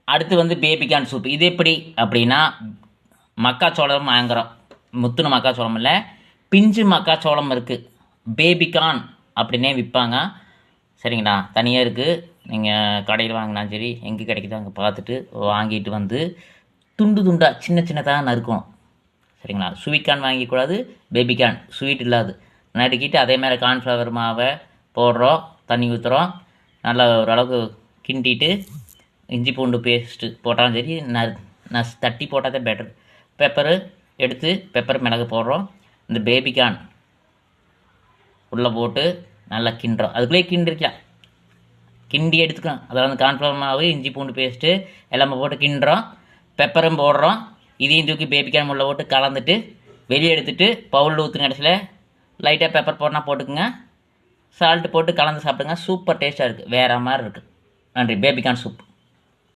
அடுத்து வந்து baby corn soup. இது எப்படி அப்படின்னா, மக்காச்சோளம் வாங்குகிறோம். முத்துன மக்காச்சோளம் இல்லை, பிஞ்சு மக்காச்சோளம் இருக்குது. பேபிகார்ன் அப்படின்னே விற்பாங்க. சரிங்களா, தனியாக இருக்குது. நீங்கள் கடையில் வாங்கினா சரி, எங்கே கிடைக்குதோ அங்கே பார்த்துட்டு வாங்கிட்டு வந்து துண்டு துண்டாக சின்ன சின்னதாக நறுக்கணும். சரிங்களா, ஸ்வீட் கார்ன் வாங்கிக்கூடாது, பேபிகார்ன் ஸ்வீட் இல்லாது நறுக்கிட்டு அதே மாதிரி கார்ன்ஃப்ளவர் மாவை போடுறோம், தண்ணி ஊற்றுறோம், நல்லா ஓரளவுக்கு கிண்டிட்டு இஞ்சி பூண்டு பேஸ்ட்டு போட்டாலும் சரி, தட்டி போட்டால் தான் பெட்டர். பெப்பரு எடுத்து பெப்பர் மிளகு போடுறோம். இந்த பேபிகார்ன் உள்ளே போட்டு நல்லா கிண்டுறோம். அதுக்குள்ளேயே கிண்டிருக்கலாம், கிண்டி எடுத்துக்கணும். அதாவது கார்ன்ஃப்ளவர் மாவு, இஞ்சி பூண்டு பேஸ்ட்டு எல்லாமே போட்டு கிண்டுறோம். பெப்பரும் போடுறோம். இதையும் தூக்கி பேபிகார்ன் உள்ளே போட்டு கலந்துட்டு வெளியே எடுத்துகிட்டு பவுலில் ஊற்றுங்க. கடைசியில் லைட்டாக பெப்பர் போடனா போட்டுக்குங்க, சால்ட்டு போட்டு கலந்து சாப்பிடுங்க. சூப்பர் டேஸ்ட்டாக இருக்குது, வேறு மாதிரி இருக்குது. நன்றி. Baby corn soup.